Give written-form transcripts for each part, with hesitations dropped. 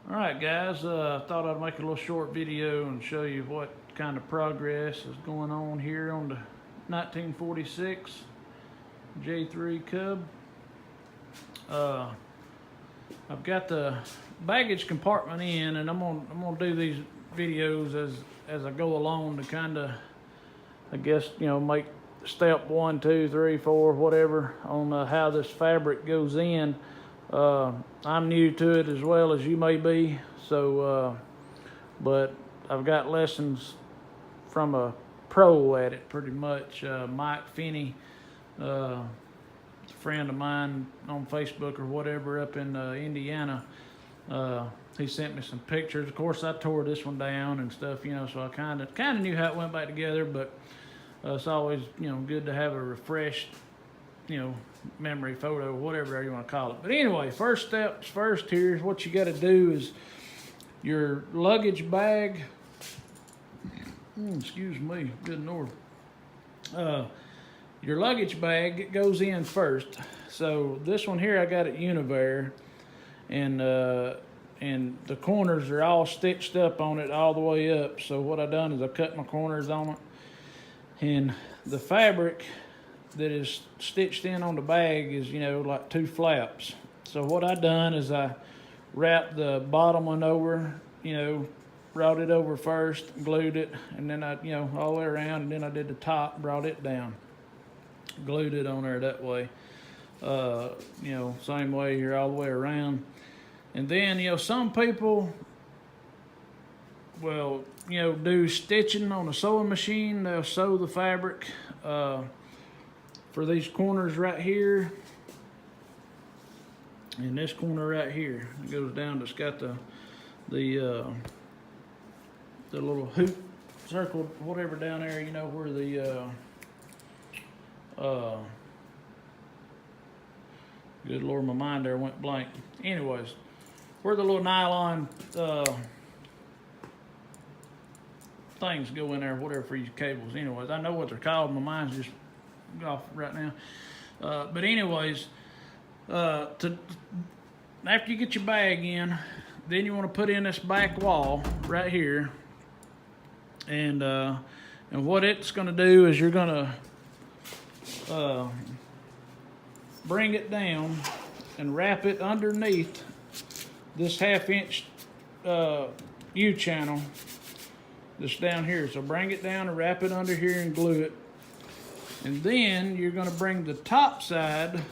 Alright guys, I thought I'd make a little short video and show you what kind of progress is going on here on the 1946 J-3 Cub. I've got the baggage compartment in, and I'm gonna do these videos as I go along to kind of, I guess, make step 1, 2, 3, 4, whatever on how this fabric goes in. I'm new to it as well as you may be, so but I've got lessons from a pro at it pretty much. Mike Finney, a friend of mine on Facebook or whatever up in Indiana. He sent me some pictures. Of course, I tore this one down and stuff, so I kind of knew how it went back together. But it's always good to have a refreshed memory photo, whatever you want to call it. But anyway, first steps first. Here's what you got to do: is your luggage bag. Excuse me, good Lord. Your luggage bag, it goes in first. So this one here I got at Univair, and the corners are all stitched up on it all the way up. So what I done is I cut my corners on it, and the fabric that is stitched in on the bag is like 2 flaps. So what I done is I wrapped the bottom one over, brought it over first, glued it, and then I all the way around, and then I did the top, brought it down, glued it on there that way. Same way here all the way around. And then some people will do stitching on a sewing machine. They'll sew the fabric for these corners right here, and this corner right here, it goes down. It's got the little hoop circle, whatever down there. Where the good Lord, my mind there went blank. Anyways, where the little nylon things go in there, whatever, for your cables. Anyways, I know what they're called. My mind's just off right now. But anyways, after you get your bag in, then you want to put in this back wall right here, and what it's going to do is you're going to bring it down and wrap it underneath this 1/2 inch U-channel that's down here. So bring it down and wrap it under here and glue it. And then you're going to bring the top side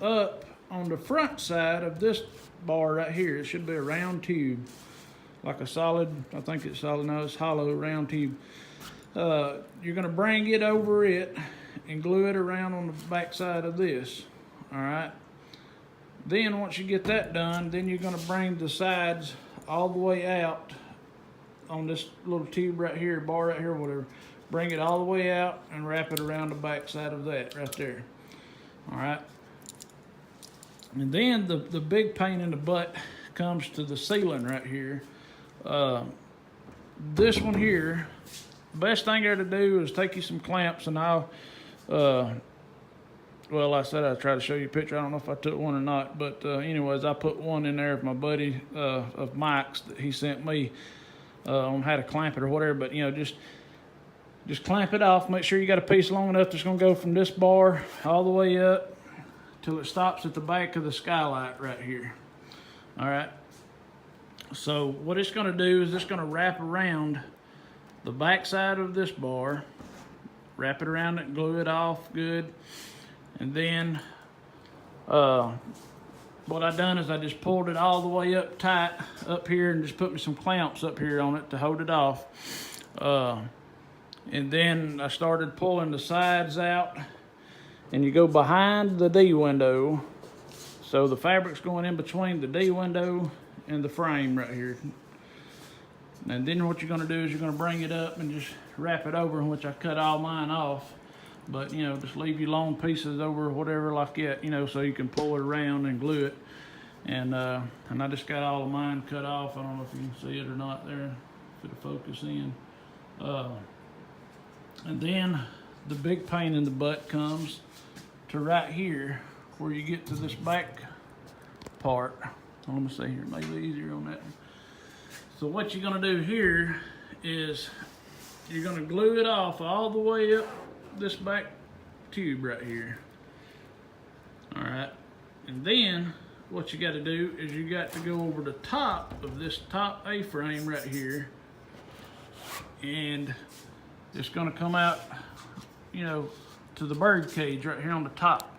up on the front side of this bar right here. It should be a round tube, like a solid, I think it's solid, no, it's hollow round tube. You're going to bring it over it and glue it around on the back side of this. All right. Then once you get that done, then you're going to bring the sides all the way out on this little tube right here, bar right here, whatever. Bring it all the way out and wrap it around the back side of that right there. All right. And then the big pain in the butt comes to the ceiling right here. This one here, best thing there to do is take you some clamps, and I'll, well, like I said, I'll try to show you a picture. I don't know if I took one or not, but anyways, I put one in there of my buddy, of Mike's, that he sent me on how to clamp it or whatever. But just clamp it off. Make sure you got a piece long enough that's going to go from this bar all the way up till it stops at the back of the skylight right here. All right. So what it's going to do is it's going to wrap around the back side of this bar, wrap it around it, and glue it off good. And then what I done is I just pulled it all the way up tight up here and just put me some clamps up here on it to hold it off. And then I started pulling the sides out, and you go behind the D window. So the fabric's going in between the D window and the frame right here. And then what you're going to do is you're going to bring it up and just wrap it over, in which I cut all mine off. But just leave your long pieces over, whatever, like that, so you can pull it around and glue it. And I just got all of mine cut off. I don't know if you can see it or not there, if it'll focus in. And then the big pain in the butt comes to right here, where you get to this back part. let me see here, maybe easier on that one. So what you're gonna do here is you're gonna glue it off all the way up this back tube right here. All right, and then what you got to do is you got to go over the top of this top A-frame right here, and it's going to come out, you know, to the bird cage right here on the top.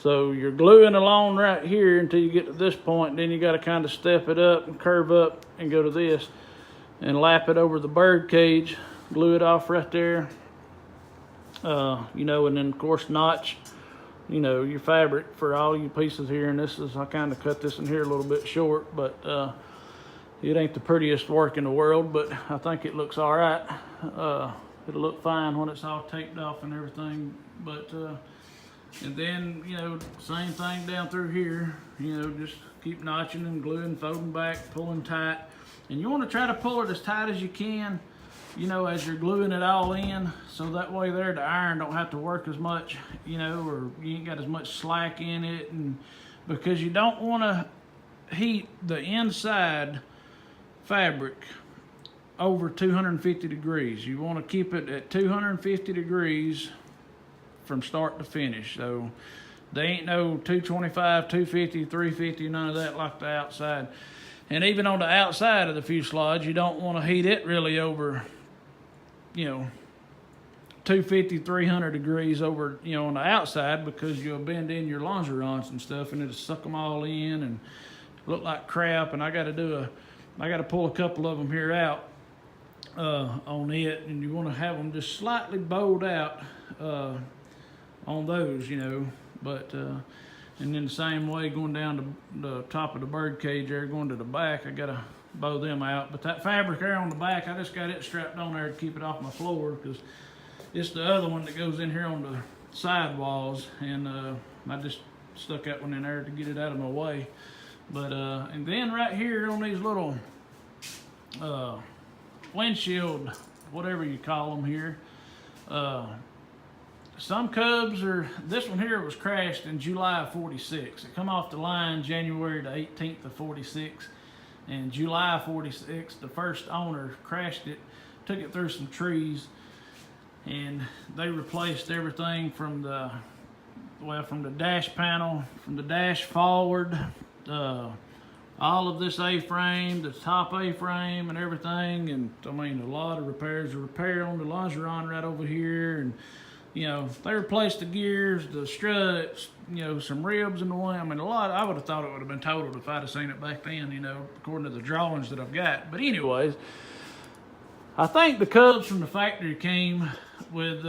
So you're gluing along right here until you get to this point, then you got to kind of step it up and curve up and go to this and lap it over the bird cage, glue it off right there, you know, and then of course notch, you know, your fabric for all your pieces here. And this is, I kind of cut this in here a little bit short, but it ain't the prettiest work in the world, but I think it looks all right. It'll look fine when it's all taped off and everything. But and then, you know, same thing down through here, you know, just keep notching and gluing, folding back, pulling tight. And you want to try to pull it as tight as you can, you know, as you're gluing it all in, so that way there the iron don't have to work as much, you know, or you ain't got as much slack in it. And because you don't want to heat the inside fabric over 250 degrees. You want to keep it at 250 degrees from start to finish. So there ain't no 225, 250, 350, none of that like the outside. And even on the outside of the fuselage, you don't want to heat it really over, you know, 250, 300 degrees over, you know, on the outside, because you'll bend in your longerons and stuff and it'll suck them all in and look like crap. And I got to pull a couple of them here out on it, and you want to have them just slightly bowed out on those, you know. But and then the same way going down to the top of the bird cage there, going to the back, I gotta bow them out. But that fabric there on the back, I just got it strapped on there to keep it off my floor, because it's the other one that goes in here on the side walls, and I just stuck that one in there to get it out of my way. But and then right here on these little windshield, whatever you call them here, some Cubs are, this one here was crashed in July of 46. It come off the line January the 18th of 46. And July 46, the first owner crashed it, took it through some trees, and they replaced everything from the, well, from the dash panel, from the dash forward, all of this A-frame, the top A-frame and everything. And I mean, a lot of repairs, a repair on the longeron right over here, and you know, they replaced the gears, the struts, you know, some ribs in the wing. I mean, a lot. I would have thought it would have been totaled if I'd have seen it back then, you know, according to the drawings that I've got. But anyways, I think the Cubs from the factory came with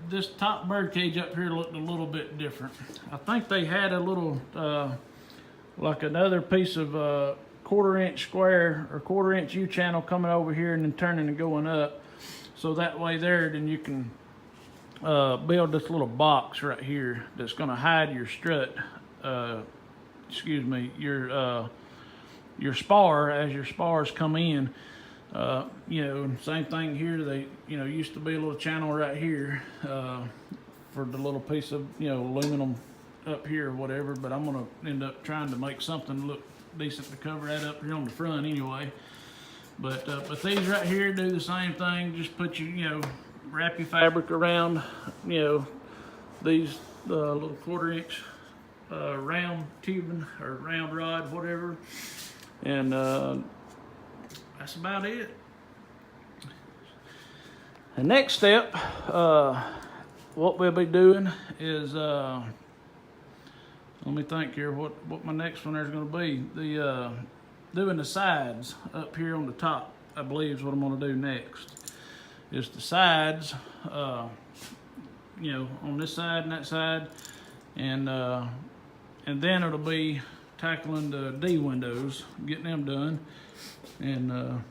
this top bird cage up here looked a little bit different. I think they had a little, like another piece of 1/4 inch square or 1/4 inch U-channel coming over here and then turning and going up. So that way there, then you can build this little box right here that's going to hide your strut, excuse me, your spar as your spars come in. You know, and same thing here. They, you know, used to be a little channel right here for the little piece of, you know, aluminum up here or whatever. But I'm going to end up trying to make something look decent to cover that up here on the front anyway. But these right here do the same thing. Just put your, you know, wrap your fabric around, you know, these little 1/4 inch round tubing or round rod, whatever, and that's about it. The next step, what we'll be doing is, let me think here what my next one is going to be. The doing the sides up here on the top, I believe, is what I'm going to do next. Is the sides, you know, on this side and that side, and then it'll be tackling the D windows, getting them done, and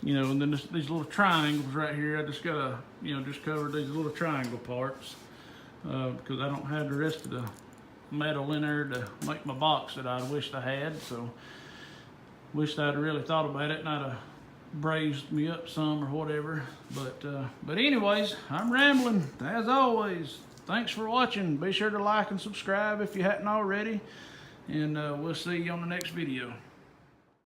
you know, and then these little triangles right here. I just gotta, you know, just cover these little triangle parts because I don't have the rest of the metal in there to make my box that I wished I had. So, wished I'd really thought about it and I'd have brazed me up some or whatever. But anyways, I'm rambling as always. Thanks for watching. Be sure to like and subscribe if you hadn't already, and we'll see you on the next video.